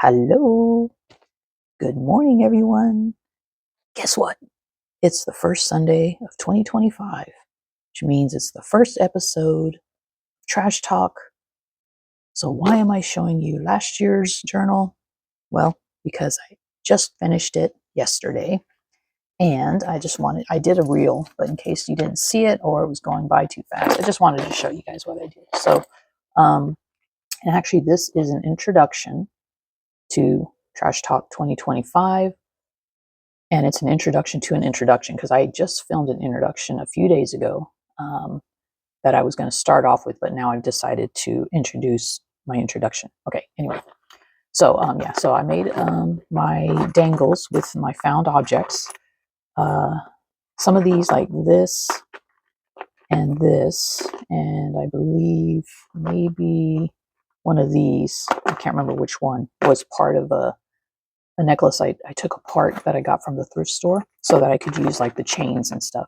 Hello. Good morning, everyone. Guess what? It's the first Sunday of 2025, which means it's the first episode of Trash Talk. So why am I showing you last year's journal? Well, because I just finished it yesterday and I did a reel, but in case you didn't see it or it was going by too fast, I just wanted to show you guys what I did. So, and actually this is an introduction to Trash Talk 2025. And it's an introduction to an introduction because I just filmed an introduction a few days ago that I was going to start off with, but now I've decided to introduce my introduction. Okay, anyway. So, so I made my dangles with my found objects. Some of these, like this, and I believe maybe one of these, I can't remember which one, was part of a necklace I took apart that I got from the thrift store so that I could use like the chains and stuff.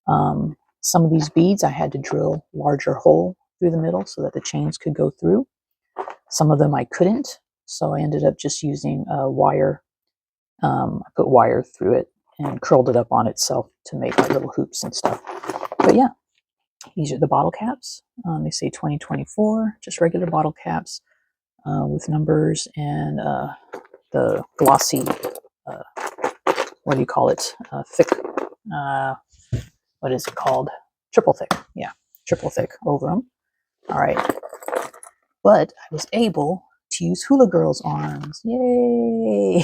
Some of these beads I had to drill larger hole through the middle so that the chains could go through. Some of them I couldn't, so I ended up just using a wire. I put wire through it and curled it up on itself to make like little hoops and stuff. But yeah, these are the bottle caps. They say 2024, just regular bottle caps with numbers and the glossy, what do you call it? Thick, what is it called? Triple thick. Yeah, triple thick over them. All right. But I was able to use Hula Girl's arms. Yay!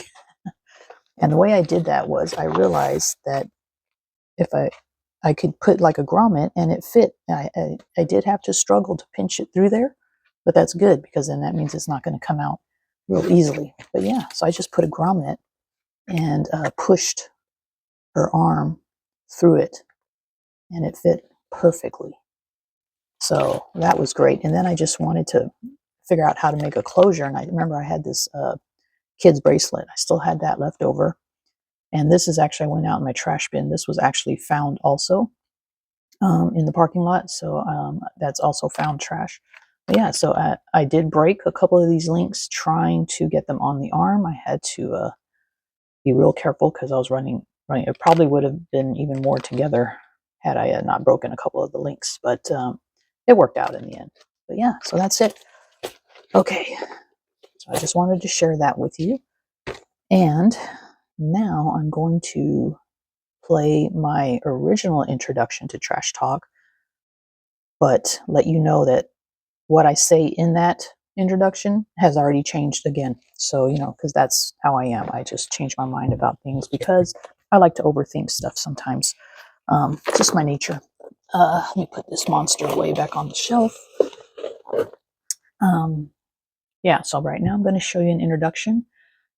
And the way I did that was I realized that if I could put like a grommet and it fit. I did have to struggle to pinch it through there, but that's good because then that means it's not going to come out real easily. But yeah, so I just put a grommet and pushed her arm through it and it fit perfectly. So that was great. And then I just wanted to figure out how to make a closure. And I remember I had this kid's bracelet. I still had that left over. And this is actually, I went out in my trash bin. This was actually found also in the parking lot. So that's also found trash. But yeah, so I did break a couple of these links trying to get them on the arm. I had to be real careful because I was running. It probably would have been even more together had I not broken a couple of the links. But it worked out in the end. But yeah, so that's it. Okay, so I just wanted to share that with you. And now I'm going to play my original introduction to Trash Talk, but let you know that what I say in that introduction has already changed again. So, because that's how I am. I just change my mind about things because I like to overthink stuff sometimes. Just my nature. Let me put this monster away back on the shelf. Yeah, so right now I'm going to show you an introduction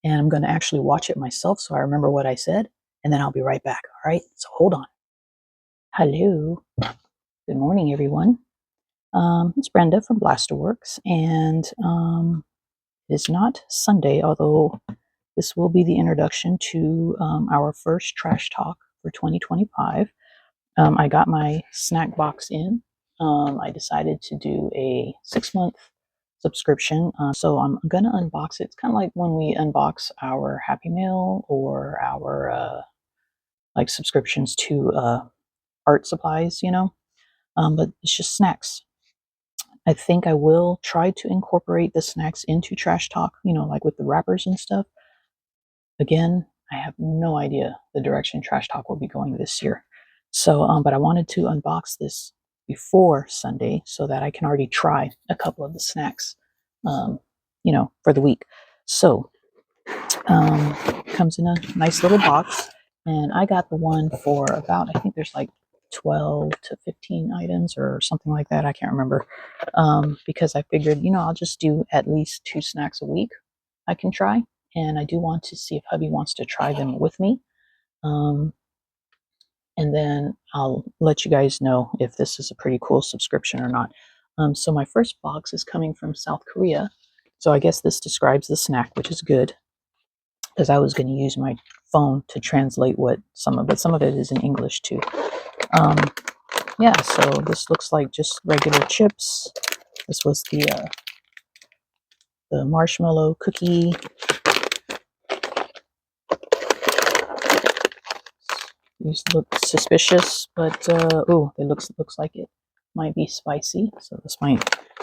and I'm going to actually watch it myself so I remember what I said, and then I'll be right back. All right, so hold on. Hello. Good morning, everyone. It's Brenda from Blasterworks, and it's not Sunday, although this will be the introduction to our first Trash Talk for 2025. I got my snack box in. I decided to do a 6-month subscription. So I'm going to unbox it. It's kind of like when we unbox our Happy Meal or our like subscriptions to art supplies, but it's just snacks. I think I will try to incorporate the snacks into Trash Talk, like with the wrappers and stuff. Again, I have no idea the direction Trash Talk will be going this year. So, but I wanted to unbox this before Sunday so that I can already try a couple of the snacks, for the week. So, comes in a nice little box, and I got the one for about, I think there's like 12 to 15 items or something like that. I can't remember, because I figured, I'll just do at least 2 snacks a week I can try. And I do want to see if hubby wants to try them with me. And then I'll let you guys know if this is a pretty cool subscription or not. So my first box is coming from South Korea. So I guess this describes the snack, which is good, because I was going to use my phone to translate but some of it is in English too. Yeah, so this looks like just regular chips. This was the the marshmallow cookie. These look suspicious, but oh, it looks like it might be spicy. So I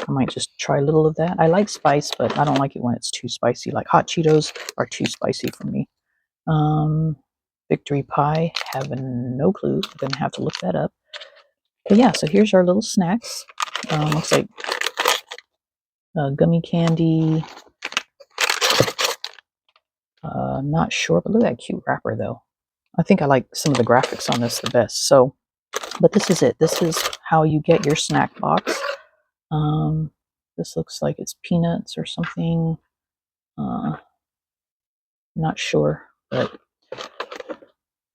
might just try a little of that. I like spice, but I don't like it when it's too spicy. Like hot Cheetos are too spicy for me. Victory pie, have no clue. I'm gonna have to look that up. But yeah, so here's our little snacks. Looks like gummy candy. Not sure, but look at that cute wrapper though. I think I like some of the graphics on this the best. So, but this is it. This is how you get your snack box. This looks like it's peanuts or something. Not sure, but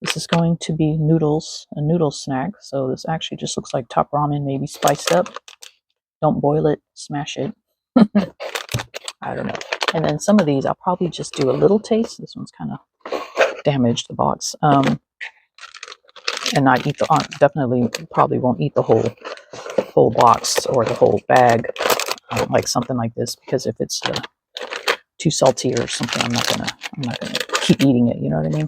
this is going to be noodles, a noodle snack. So this actually just looks like top ramen, maybe spiced up. Don't boil it, smash it. I don't know. And then some of these, I'll probably just do a little taste. This one's kind of damaged, the box. And not eat the, definitely probably won't eat the whole box or the whole bag, like something like this, because if it's too salty or something, I'm not gonna keep eating it. You know what I mean?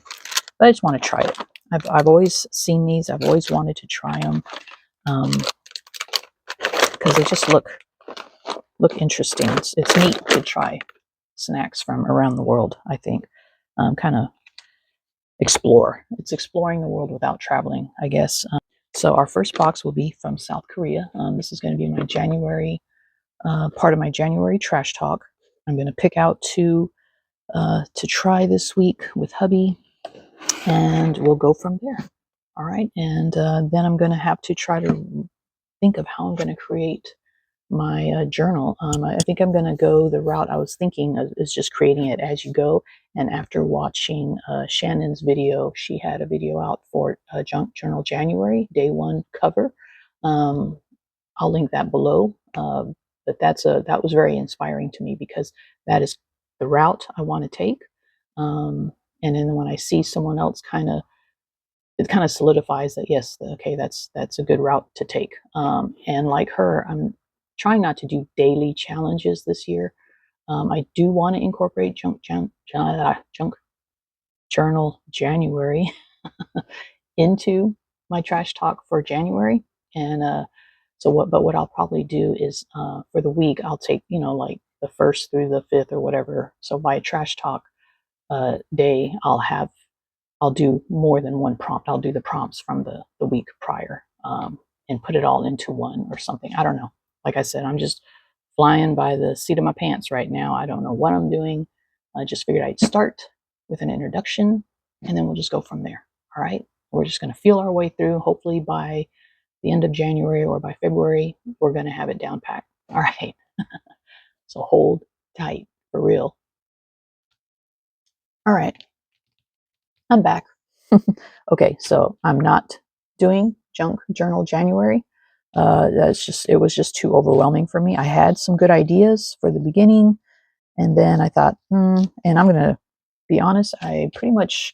But I just want to try it. I've always seen these. I've always wanted to try them because they just look interesting. It's neat to try snacks from around the world. I think kind of explore. It's exploring the world without traveling, I guess. So our first box will be from South Korea. This is going to be my January part of my January trash talk. I'm going to pick out two to try this week with hubby, and we'll go from there. All right, and then I'm going to have to try to think of how I'm going to create my journal. I think I'm going to go the route I was thinking of, is just creating it as you go. And after watching Shannon's video, she had a video out for Junk Journal January, day 1 cover. I'll link that below. But that was very inspiring to me because that is the route I want to take. And then when I see someone else it kind of solidifies that, yes, okay, that's a good route to take. And like her, I'm trying not to do daily challenges this year. I do want to incorporate junk journal January into my trash talk for January. And but what I'll probably do is for the week, I'll take, like the 1st through the 5th or whatever. So by trash talk day, I'll do more than one prompt. I'll do the prompts from the week prior and put it all into one or something. I don't know. Like I said, I'm just flying by the seat of my pants right now. I don't know what I'm doing. I just figured I'd start with an introduction and then we'll just go from there. All right. We're just going to feel our way through. Hopefully by the end of January or by February, we're going to have it down pat. All right. So hold tight for real. All right. I'm back. Okay, so I'm not doing Junk Journal January. It was just too overwhelming for me. I had some good ideas for the beginning, and then I thought, and I'm gonna be honest, I pretty much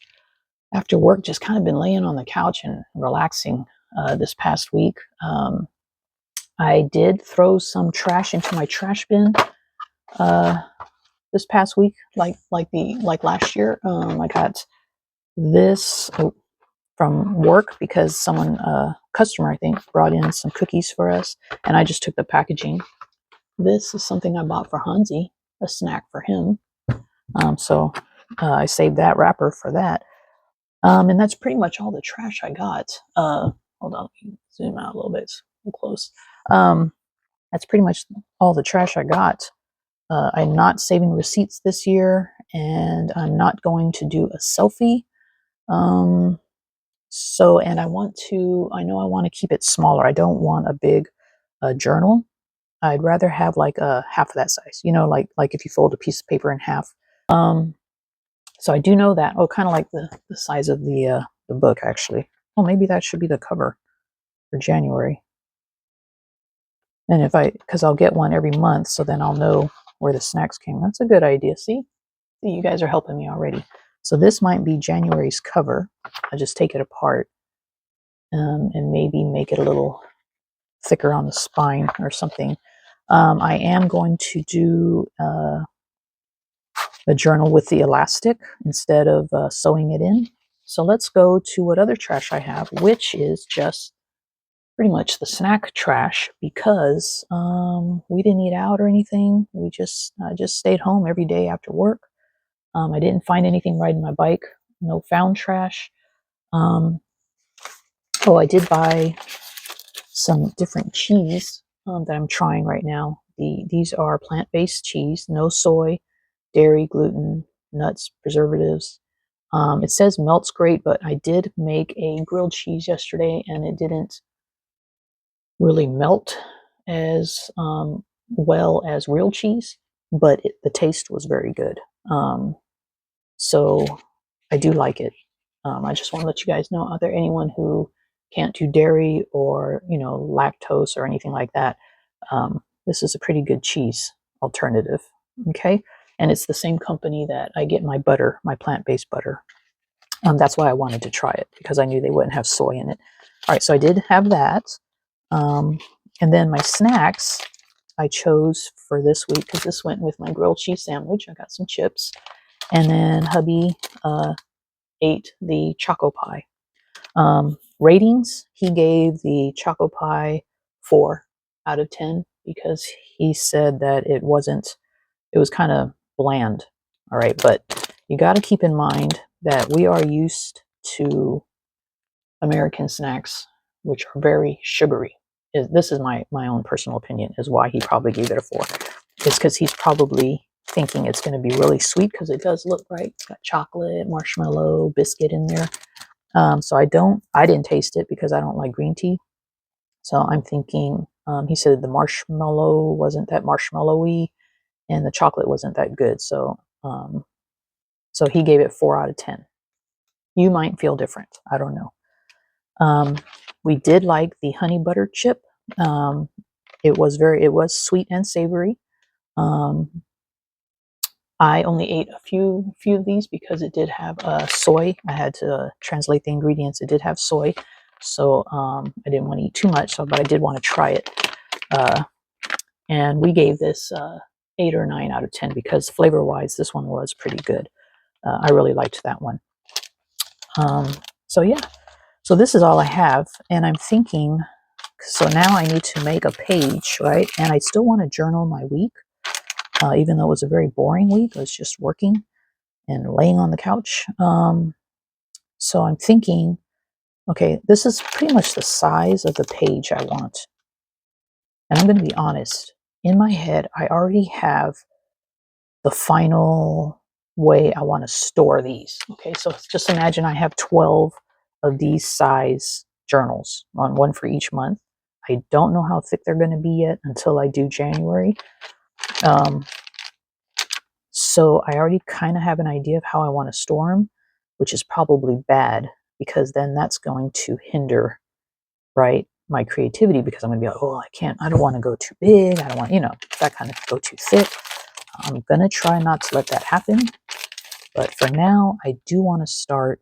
after work just kind of been laying on the couch and relaxing this past week. I did throw some trash into my trash bin this past week, like last year. I got this from work because someone, customer, I think, brought in some cookies for us, and I just took the packaging. This is something I bought for Hansi, a snack for him. So I saved that wrapper for that. And that's pretty much all the trash I got. Hold on, let me zoom out a little bit. It's a little close. That's pretty much all the trash I got. I'm not saving receipts this year, and I'm not going to do a selfie. And I know I want to keep it smaller. I don't want a big journal. I'd rather have like a half of that size, like if you fold a piece of paper in half. So I do know that. Oh, kind of like the size of the book, actually. Well, maybe that should be the cover for January. And because I'll get one every month, so then I'll know where the snacks came. That's a good idea. See, you guys are helping me already. So this might be January's cover. I'll just take it apart and maybe make it a little thicker on the spine or something. I am going to do a journal with the elastic instead of sewing it in. So let's go to what other trash I have, which is just pretty much the snack trash because we didn't eat out or anything. We just stayed home every day after work. I didn't find anything riding my bike. No found trash. Oh, I did buy some different cheese that I'm trying right now. These are plant-based cheese, no soy, dairy, gluten, nuts, preservatives. It says melts great, but I did make a grilled cheese yesterday and it didn't really melt as well as real cheese, but the taste was very good. So I do like it. I just want to let you guys know, are there anyone who can't do dairy or, lactose or anything like that? This is a pretty good cheese alternative. Okay. And it's the same company that I get my butter, my plant-based butter. That's why I wanted to try it, because I knew they wouldn't have soy in it. All right. So I did have that. And then my snacks I chose for this week, because this went with my grilled cheese sandwich. I got some chips. And then hubby ate the choco pie. Ratings, he gave the choco pie 4 out of 10 because he said that it was kind of bland. All right, but you got to keep in mind that we are used to American snacks, which are very sugary. This is my own personal opinion, is why he probably gave it a 4. It's because he's probably thinking it's going to be really sweet, because it does look right. It's got chocolate, marshmallow, biscuit in there. So I didn't taste it because I don't like green tea. So I'm thinking, he said the marshmallow wasn't that marshmallowy and the chocolate wasn't that good. So he gave it 4 out of 10. You might feel different. I don't know. We did like the honey butter chip. It was sweet and savory. I only ate a few of these because it did have soy. I had to translate the ingredients. It did have soy, so I didn't want to eat too much. But I did want to try it, and we gave this 8 or 9 out of 10 because flavor-wise, this one was pretty good. I really liked that one. So yeah, so this is all I have, and I'm thinking. So now I need to make a page, right? And I still want to journal my week. Even though it was a very boring week, I was just working and laying on the couch. So I'm thinking, okay, this is pretty much the size of the page I want. And I'm going to be honest, in my head, I already have the final way I want to store these. Okay, so just imagine I have 12 of these size journals, one for each month. I don't know how thick they're going to be yet until I do January. So I already kind of have an idea of how I want to store them, which is probably bad, because then that's going to hinder, right, my creativity, because I'm going to be like, oh, I don't want to go too big. I don't want, that kind of go too thick. I'm going to try not to let that happen. But for now, I do want to start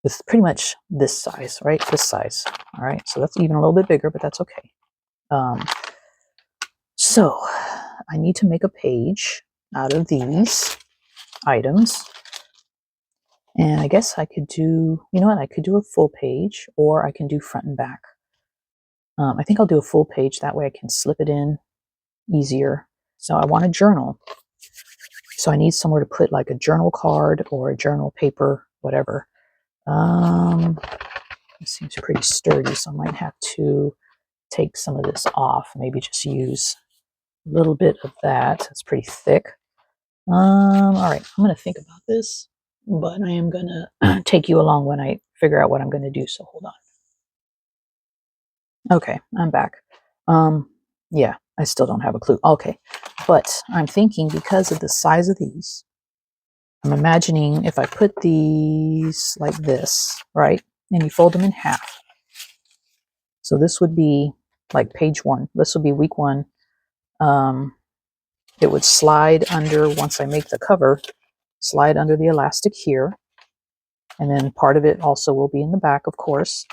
with pretty much this size, right? This size. All right. So that's even a little bit bigger, but that's okay. So I need to make a page out of these items. And I guess I could do, I could do a full page, or I can do front and back. I think I'll do a full page. That way I can slip it in easier. So I want a journal. So I need somewhere to put like a journal card or a journal paper, whatever. It seems pretty sturdy, so I might have to take some of this off. Maybe just use a little bit of that. It's pretty thick. All right, I'm going to think about this, but I am going to take you along when I figure out what I'm going to do. So hold on. Okay, I'm back. Yeah, I still don't have a clue. Okay, but I'm thinking, because of the size of these, I'm imagining if I put these like this, right, and you fold them in half. So this would be like page 1. This would be week 1. It would slide under, once I make the cover, slide under the elastic here. And then part of it also will be in the back, of course.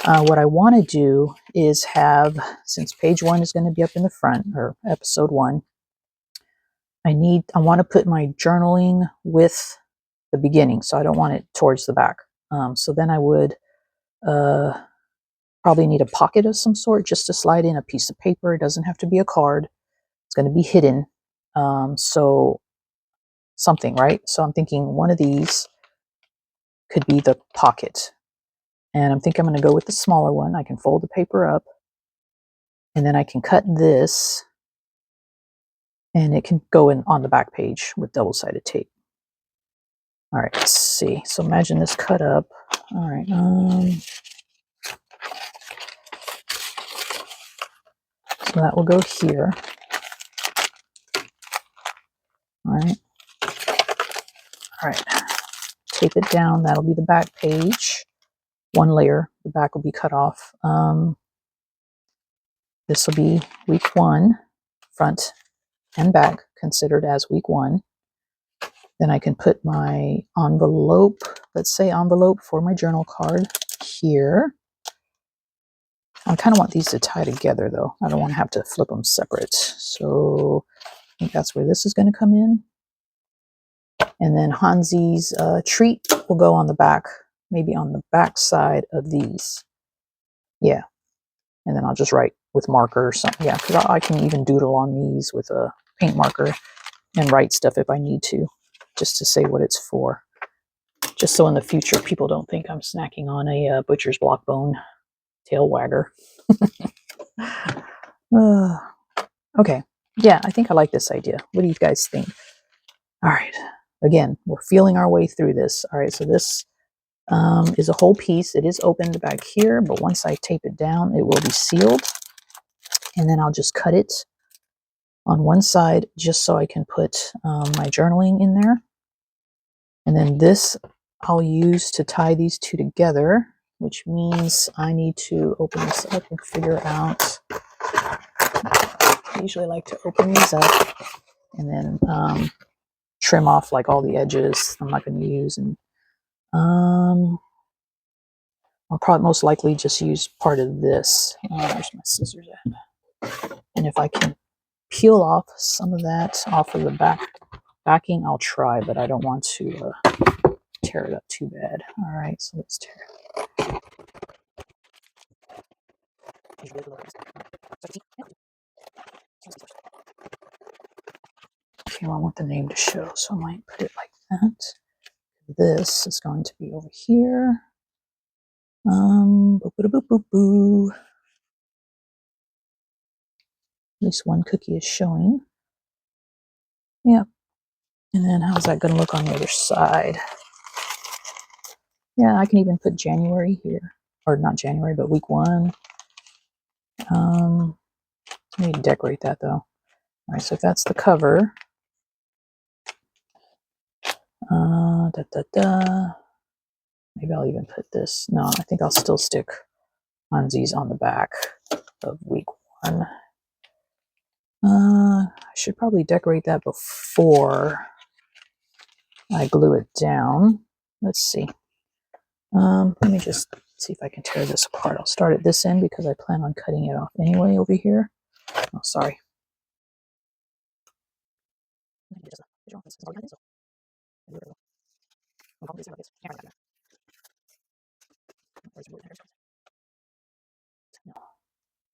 What I want to do is have, since page 1 is going to be up in the front, or episode 1, I want to put my journaling with the beginning, so I don't want it towards the back. So then I would probably need a pocket of some sort just to slide in a piece of paper. It doesn't have to be a card. It's going to be hidden. So something, right? So I'm thinking one of these could be the pocket. And I'm thinking I'm going to go with the smaller one. I can fold the paper up, and then I can cut this, and it can go in on the back page with double-sided tape. All right, let's see. So imagine this cut up. All right. So that will go here. All right. All right. Tape it down. That'll be the back page. One layer. The back will be cut off. This will be week 1, front and back considered as week 1. Then I can put my envelope, let's say envelope for my journal card here. I kind of want these to tie together though. I don't want to have to flip them separate. So I think that's where this is going to come in. And then Hansi's treat will go on the back, maybe on the back side of these. Yeah. And then I'll just write with marker or something. Yeah, because I can even doodle on these with a paint marker and write stuff if I need to, just to say what it's for. Just so in the future people don't think I'm snacking on a butcher's block bone tail wagger. Okay. Yeah, I think I like this idea. What do you guys think? All right. Again, we're feeling our way through this. All right, so this is a whole piece. It is opened back here, but once I tape it down, it will be sealed. And then I'll just cut it on one side just so I can put my journaling in there. And then this I'll use to tie these two together, which means I need to open this up and figure out. I usually like to open these up and then trim off like all the edges I'm not going to use. And I'll probably most likely just use part of this. Where's my scissors at? And if I can peel off some of that off of the backing, I'll try, but I don't want to tear it up too bad. All right, so let's tear it. Okay, well, I want the name to show, so I might put it like that. This is going to be over here. Boop, boop, boop, boop, boop. At least one cookie is showing. Yeah. And then how's that going to look on the other side? Yeah, I can even put January here. Or not January, but week 1. I need to decorate that though. All right, so if that's the cover. Maybe I'll even put this. No, I think I'll still stick Hansi's on the back of week 1. I should probably decorate that before I glue it down. Let's see. Let me just see if I can tear this apart. I'll start at this end because I plan on cutting it off anyway over here. Oh, sorry.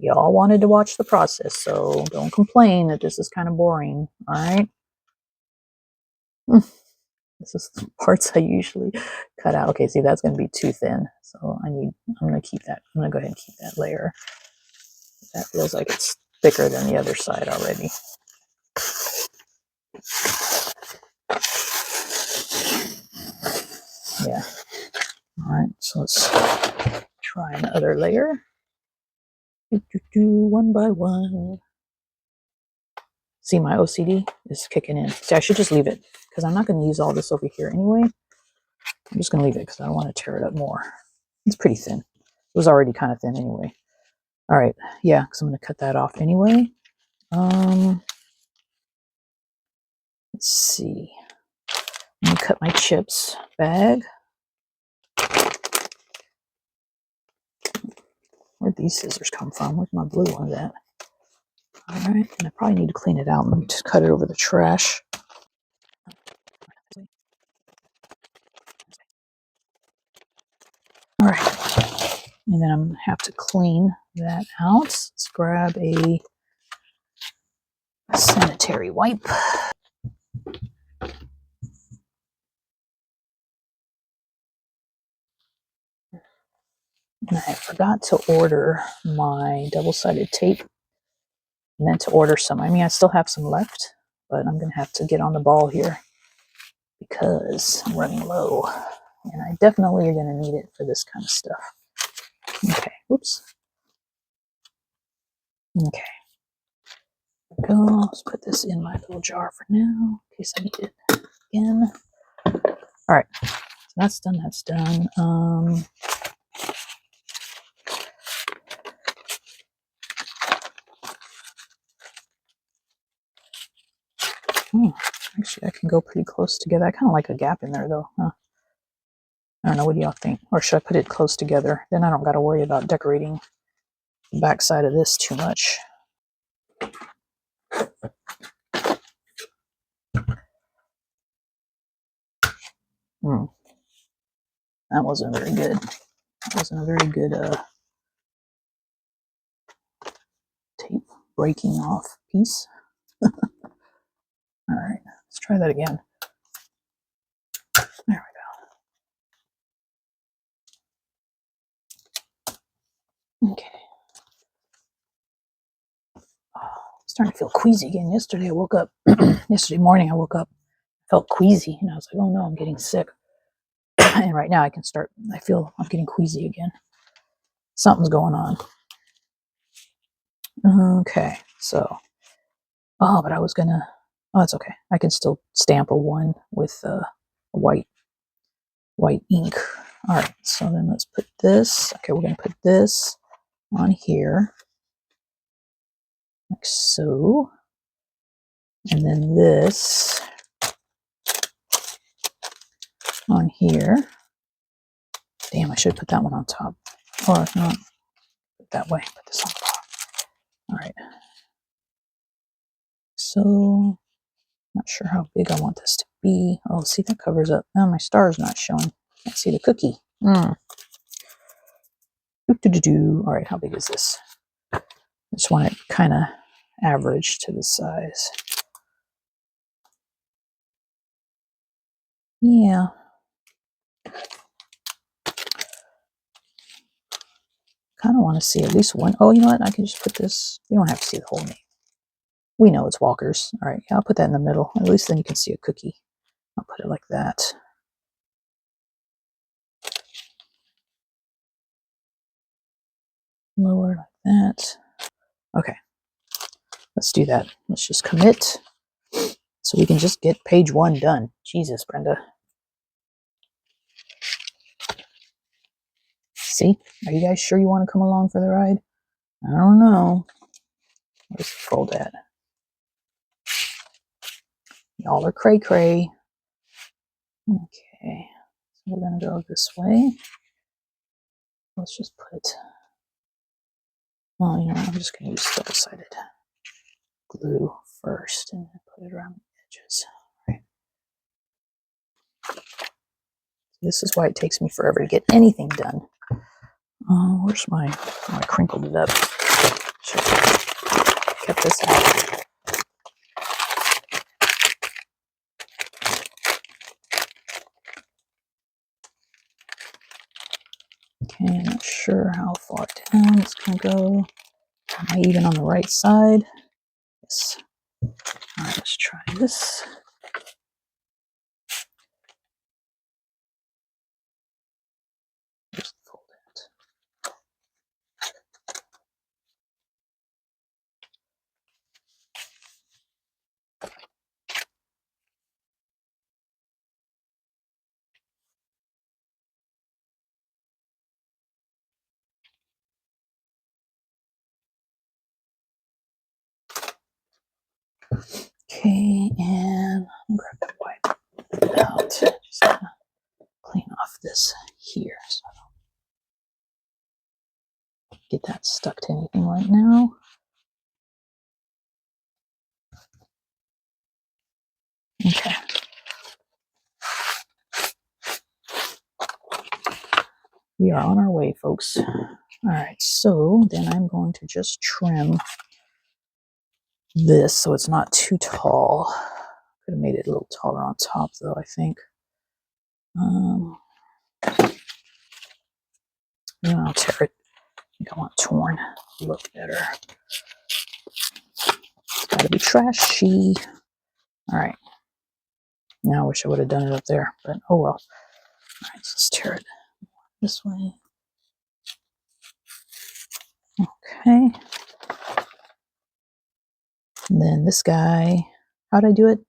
Y'all wanted to watch the process, so don't complain that this is kind of boring, all right? This is the parts I usually cut out. Okay, see, that's going to be too thin, so I'm going to keep that. I'm going to go ahead and keep that layer. That feels like it's thicker than the other side already. Yeah. All right, so let's try another layer. One by one. See, my OCD is kicking in. See, I should just leave it because I'm not going to use all this over here anyway. I'm just going to leave it because I don't want to tear it up more. It's pretty thin. It was already kind of thin anyway. All right, yeah, because I'm going to cut that off anyway. Let's see. I'm going to cut my chips bag. Where'd these scissors come from? Where's my blue one at? All right, and I probably need to clean it out and just cut it over the trash. All right, and then I'm going to have to clean that out. Let's grab a sanitary wipe. And I forgot to order my double-sided tape. I meant to order some. I mean, I still have some left, but I'm going to have to get on the ball here because I'm running low. And I definitely are going to need it for this kind of stuff. Okay, whoops. Okay. Go. Let's put this in my little jar for now, in case I need it again. All right, so that's done. That's done. Actually, I can go pretty close together. I kind of like a gap in there, though. Huh? I don't know. What do y'all think? Or should I put it close together? Then I don't got to worry about decorating the backside of this too much. That wasn't very good. That wasn't a very good tape breaking off piece. All right, let's try that again. There we go. Okay. Oh, I'm starting to feel queasy again. Yesterday I woke up, yesterday morning I woke up, felt queasy, and I was like, oh no, I'm getting sick. And right now I feel I'm getting queasy again. Something's going on. Okay, so, but I was gonna, it's okay. I can still stamp a 1 with white ink. All right, so then let's put this. Okay, we're gonna put this on here, like so. And then this on here. Damn, I should put that one on top. Or not that way, put this on the bottom. All right. So, not sure how big I want this to be. Oh, see, that covers up. Oh, my star's not showing. Can't see the cookie. All right, how big is this? I just want it kind of average to the size. Yeah. Kind of want to see at least one. Oh, you know what? I can just put this. You don't have to see the whole name. We know it's Walker's. All right, yeah, I'll put that in the middle. At least then you can see a cookie. I'll put it like that. Lower like that. Okay, let's do that. Let's just commit so we can just get page 1 done. Jesus, Brenda. See? Are you guys sure you want to come along for the ride? I don't know. Where's the fold at? Y'all are cray-cray. Okay, so we're going to go this way. Let's just put, well, you know, I'm just going to use double-sided glue first and then put it around the edges. Right. This is why it takes me forever to get anything done. Where's my, I crinkled it up. Should have kept this out. Okay, I'm not sure how far down it's going to go. Am I even on the right side? Yes. All right, let's try this. Just fold it. Okay, and I'll grab that wipe out. Just gonna clean off this here so I don't get that stuck to anything right now. Okay. We are on our way, folks. All right, so then I'm going to just trim this so it's not too tall. Could have made it a little taller on top, though, I think. No, I'll tear it. I think I want it torn. Look better. It's got to be trashy. All right. Now I wish I would have done it up there, but oh well. All right, so let's tear it this way. Okay. And then this guy, how'd I do it?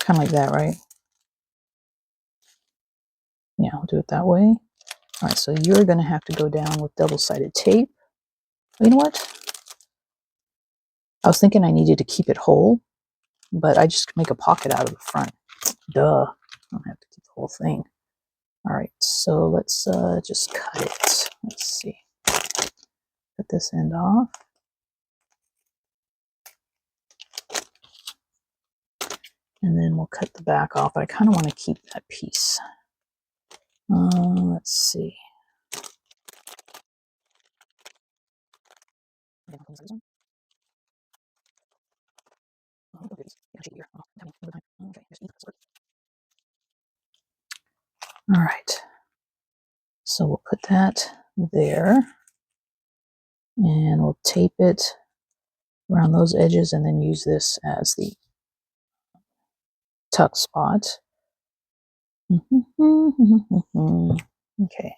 Kind of like that, right? Yeah, I'll do it that way. All right, so you're going to have to go down with double-sided tape. You know what? I was thinking I needed to keep it whole, but I just make a pocket out of the front. Duh. I don't have to keep the whole thing. All right, so let's just cut it. Let's see. Cut this end off. And then we'll cut the back off. I kind of want to keep that piece. Let's see. All right. So we'll put that there. And we'll tape it around those edges and then use this as the tuck spot. Okay.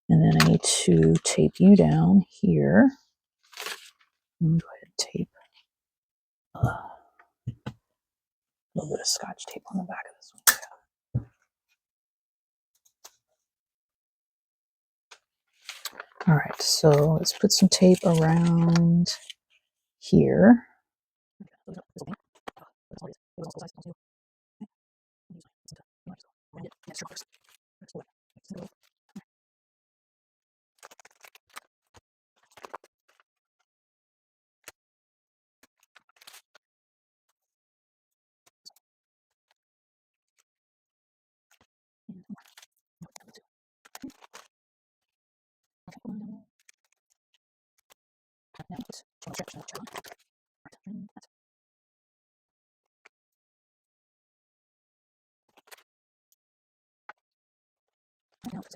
And then I need to tape you down here. Go ahead and tape a little bit of Scotch tape on the back of this one. All right, so let's put some tape around here.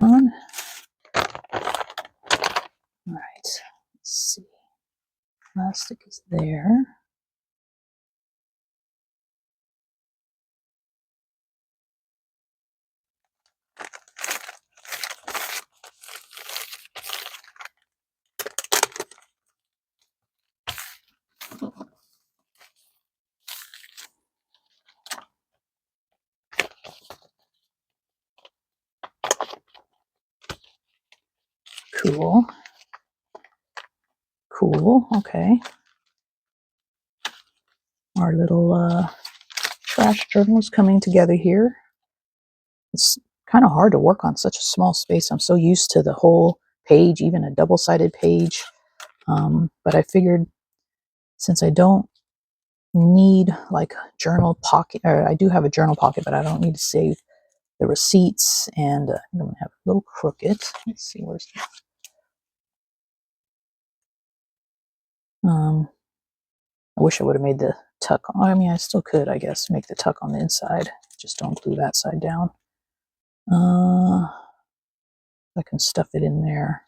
On. All right, let's see. Plastic is there. Cool. Cool. Okay. Our little trash journal is coming together here. It's kind of hard to work on such a small space. I'm so used to the whole page, even a double-sided page. But I figured since I don't need like a journal pocket, or I do have a journal pocket, but I don't need to save the receipts. And I'm going to have a little crooked. Let's see, where's that? I wish I would have made the tuck. I mean, I still could, I guess, make the tuck on the inside. Just don't glue that side down. I can stuff it in there.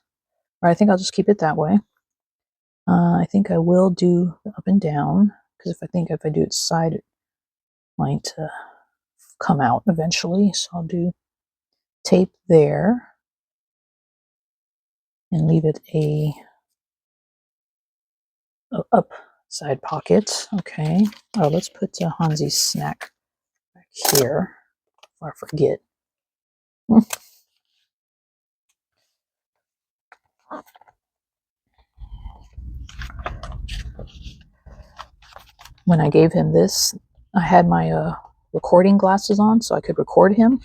Or I think I'll just keep it that way. I think I will do the up and down, because if I do it side, it might come out eventually. So I'll do tape there and leave it a up side pocket. Okay. Oh, let's put Hansi's snack back here before I forget. When I gave him this, I had my recording glasses on so I could record him.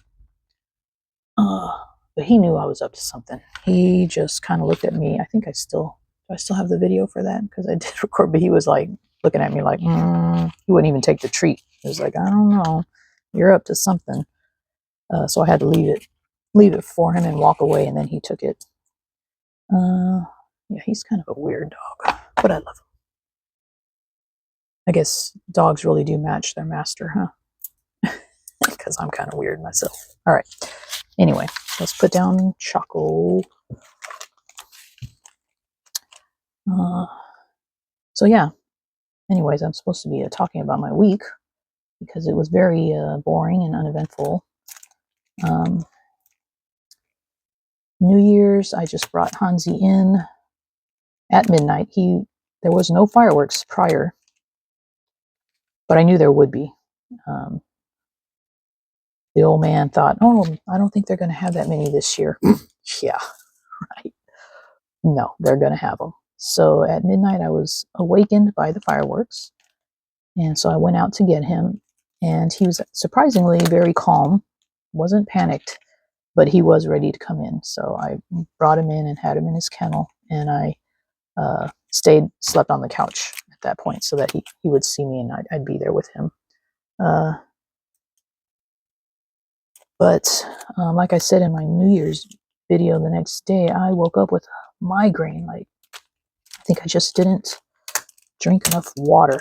But he knew I was up to something. He just kind of looked at me. I think I still have the video for that because I did record, but he was like looking at me like, he wouldn't even take the treat. He was like, I don't know, you're up to something. So I had to leave it. leave it for him and walk away, and then he took it. Yeah, he's kind of a weird dog, but I love him. I guess dogs really do match their master, huh? Because I'm kind of weird myself. All right. Anyway, let's put down Choco. So yeah. Anyways, I'm supposed to be talking about my week because it was very boring and uneventful. New Year's, I just brought Hansi in at midnight. There was no fireworks prior, but I knew there would be. The old man thought, oh, I don't think they're going to have that many this year. Yeah, right. No, they're going to have them. So at midnight, I was awakened by the fireworks. And so I went out to get him. And he was surprisingly very calm, wasn't panicked, but he was ready to come in. So I brought him in and had him in his kennel. And I slept on the couch at that point so that he would see me and I'd be there with him. But like I said in my New Year's video the next day, I woke up with a migraine. Like, I think I just didn't drink enough water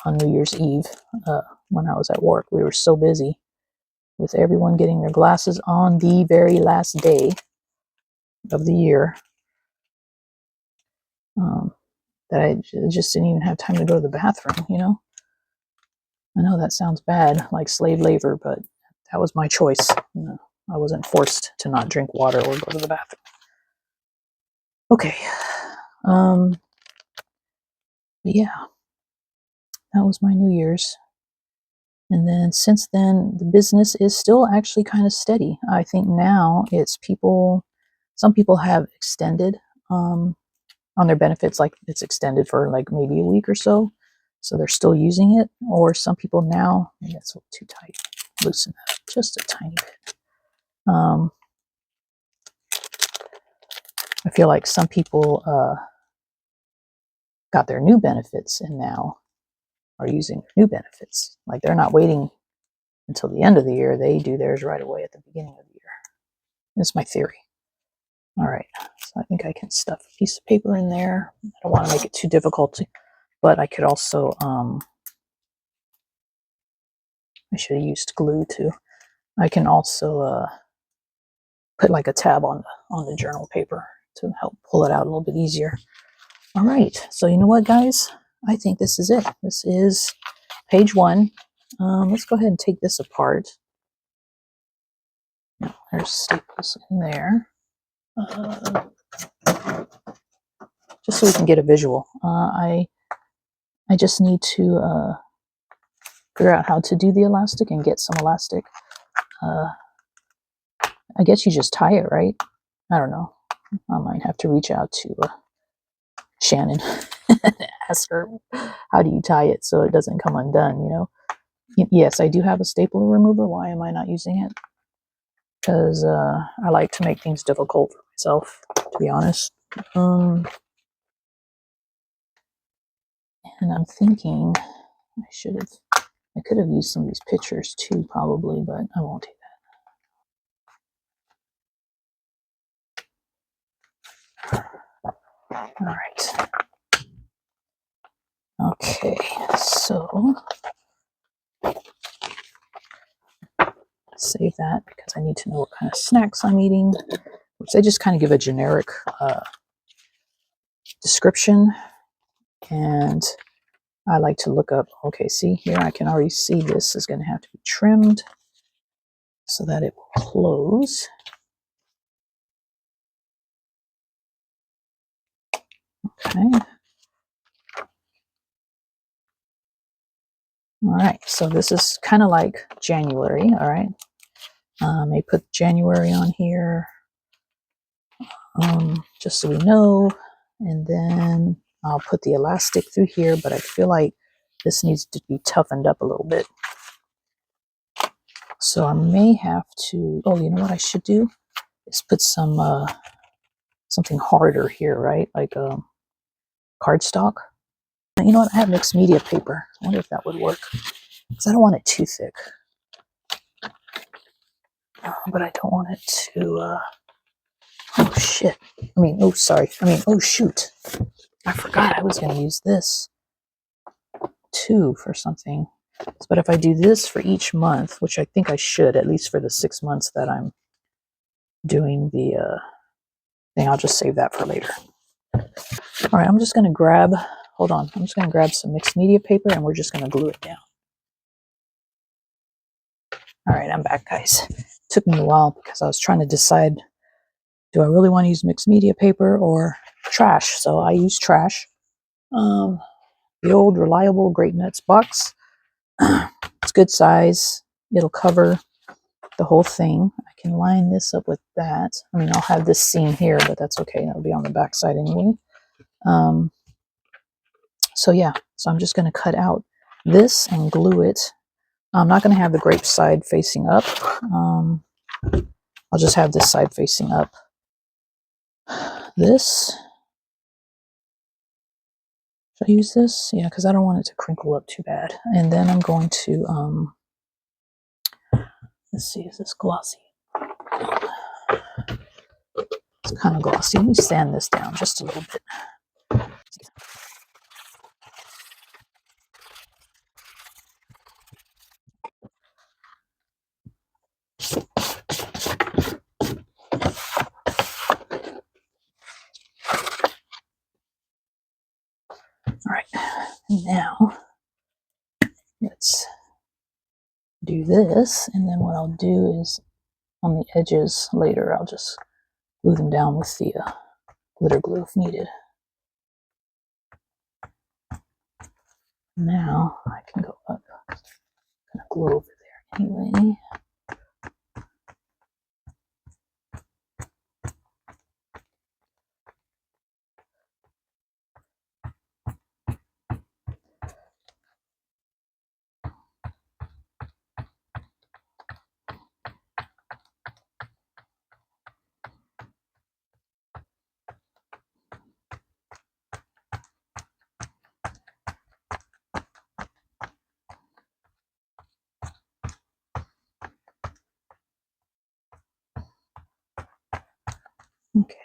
on New Year's Eve when I was at work. We were so busy with everyone getting their glasses on the very last day of the year that I just didn't even have time to go to the bathroom, you know? I know that sounds bad, like slave labor, but that was my choice. You know, I wasn't forced to not drink water or go to the bathroom. Okay. But yeah, that was my New Year's. And then since then, the business is still actually kind of steady. I think now it's some people have extended on their benefits, like it's extended for like maybe a week or so. So they're still using it. Or some people now, maybe that's a little too tight, loosen that just a tiny bit. I feel like some people got their new benefits and now are using their new benefits. Like they're not waiting until the end of the year. They do theirs right away at the beginning of the year. That's my theory. All right. So I think I can stuff a piece of paper in there. I don't want to make it too difficult, but I could also, I should have used glue too. I can also put like a tab on the journal paper to help pull it out a little bit easier. All right. So you know what, guys? I think this is it. This is page 1. Let's go ahead and take this apart. There's staples in there. Just so we can get a visual. I just need to figure out how to do the elastic and get some elastic. I guess you just tie it, right? I don't know. I might have to reach out to Shannon and ask her, how do you tie it so it doesn't come undone, you know? Yes, I do have a stapler remover. Why am I not using it? Because I like to make things difficult for myself, to be honest. And I'm thinking I could have used some of these pictures too, probably, but I won't do that. All right. Okay, so save that because I need to know what kind of snacks I'm eating, which they just kind of give a generic description. And I like to look up, okay, see here, I can already see this is going to have to be trimmed so that it will close. Okay. All right, so this is kind of like January, all right? I may put January on here just so we know, and then I'll put the elastic through here, but I feel like this needs to be toughened up a little bit. So I may have to, oh, you know what I should do? Is put some, something harder here, right? Like cardstock. You know what? I have mixed media paper. I wonder if that would work because I don't want it too thick. but I don't want it to, oh shit. Oh shoot. I forgot I was going to use this too for something. But if I do this for each month, which I think I should, at least for the 6 months that I'm doing the thing, I'll just save that for later. All right, I'm just going to grab, hold on, I'm just going to grab some mixed media paper and we're just going to glue it down. All right, I'm back, guys. It took me a while because I was trying to decide, do I really want to use mixed media paper or trash? So I use trash. The old reliable Grape Nuts box. It's good size. It'll cover the whole thing. I can line this up with that. I mean, I'll have this seam here, but that's okay. That'll be on the back side anyway. So yeah, so I'm just going to cut out this and glue it. I'm not going to have the grape side facing up. I'll just have this side facing up. This. Should I use this? Yeah, because I don't want it to crinkle up too bad. And then I'm going to, let's see, is this glossy? It's kind of glossy. Let me sand this down just a little bit. All right, now let's do this. And then what I'll do is on the edges later, I'll just glue them down with the glitter glue if needed. Now I can go up. I'm gonna glue over there anyway. Okay.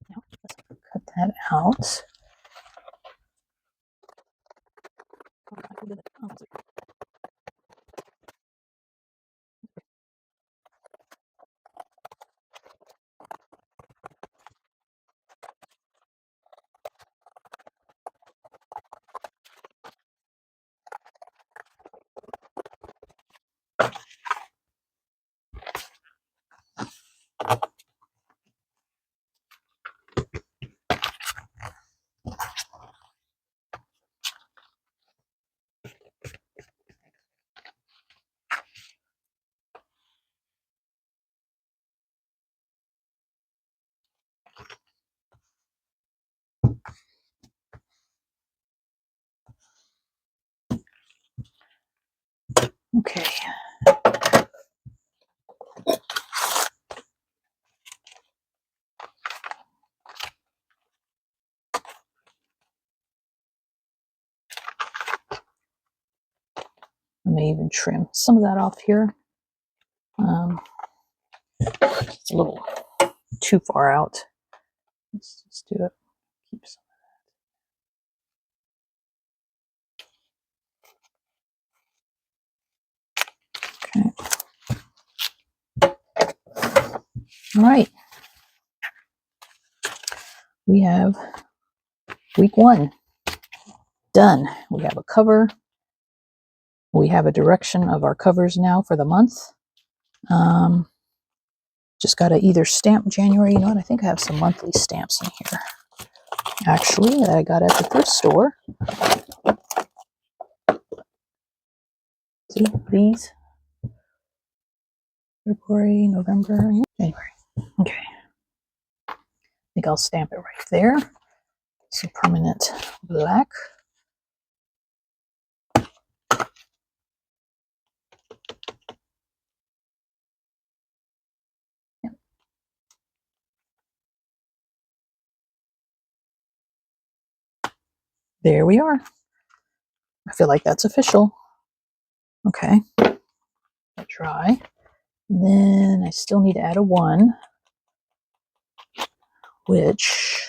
Now let's cut that out. Okay. I may even trim some of that off here. It's a little too far out. Let's just do it. Keep some. Okay. All right. We have week 1 done. We have a cover. We have a direction of our covers now for the month. Just got to either stamp January. You know what? I think I have some monthly stamps in here. Actually, that I got at the thrift store. See these? February, November, January. Okay. think I'll stamp it right there. Some permanent black. There we are. I feel like that's official. Okay, dry. And then I still need to add a 1, which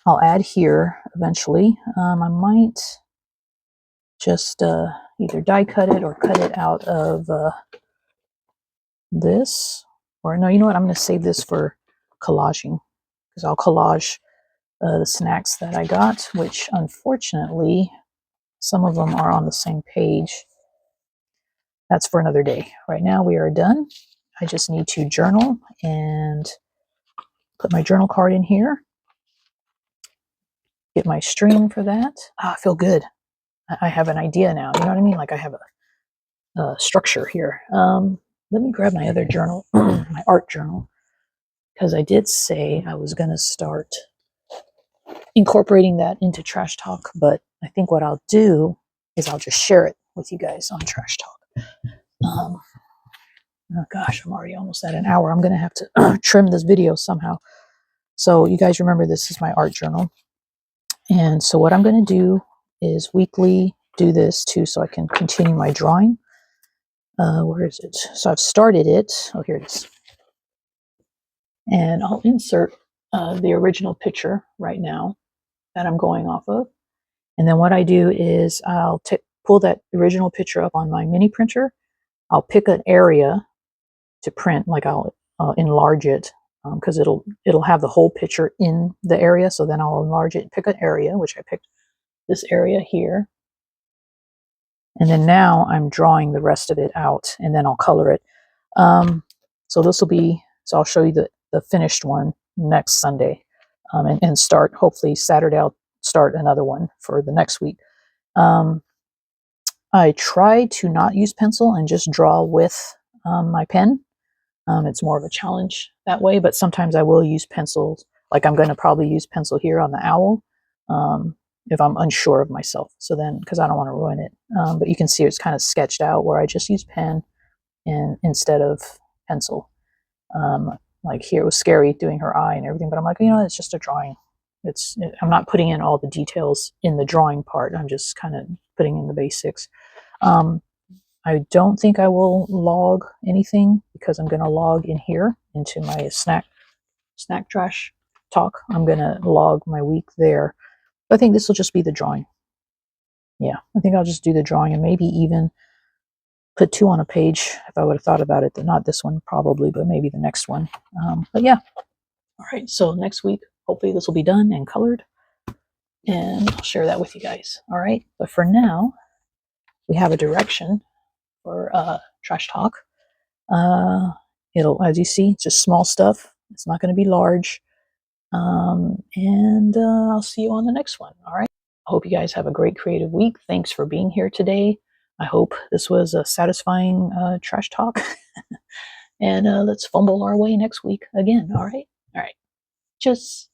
I'll add here eventually. I might just either die cut it or cut it out of this. Or no, you know what? I'm going to save this for collaging, because I'll collage the snacks that I got, which unfortunately some of them are on the same page. That's for another day. Right now we are done. I just need to journal and put my journal card in here. Get my string for that. I feel good. I have an idea now. You know what I mean? Like I have a structure here. Let me grab my other journal, my art journal, because I did say I was going to start incorporating that into Trash Talk, but I think what I'll do is I'll just share it with you guys on Trash Talk. Oh gosh, I'm already almost at an hour. I'm going to have to trim this video somehow. So you guys remember, this is my art journal. And so what I'm going to do is weekly do this too, so I can continue my drawing. Where is it? So I've started it. Oh, here it is. And I'll insert the original picture right now that I'm going off of. And then what I do is I'll pull that original picture up on my mini printer. I'll pick an area to print, like I'll enlarge it, because it'll have the whole picture in the area. So then I'll enlarge it, pick an area, which I picked this area here. And then now I'm drawing the rest of it out, and then I'll color it. So this will be, so I'll show you the finished one next Sunday, and start, hopefully Saturday, I'll start another one for the next week. I try to not use pencil and just draw with my pen. It's more of a challenge that way, but sometimes I will use pencils. Like I'm going to probably use pencil here on the owl if I'm unsure of myself. So then, because I don't want to ruin it. But you can see it's kind of sketched out where I just use pen and instead of pencil. Like here, it was scary doing her eye and everything, but I'm like, you know, it's just a drawing. I'm not putting in all the details in the drawing part. I'm just kind of putting in the basics. I don't think I will log anything, because I'm going to log in here into my snack trash talk. I'm going to log my week there. But I think this will just be the drawing. Yeah, I think I'll just do the drawing, and maybe even put 2 on a page if I would have thought about it. Not this one probably, but maybe the next one. But yeah. All right, so next week, hopefully this will be done and colored, and I'll share that with you guys. All right, but for now, we have a direction for Trash Talk. It'll, as you see, it's just small stuff. It's not going to be large. And I'll see you on the next one. All right. I hope you guys have a great creative week. Thanks for being here today. I hope this was a satisfying Trash Talk. And let's fumble our way next week again. All right. All right. Just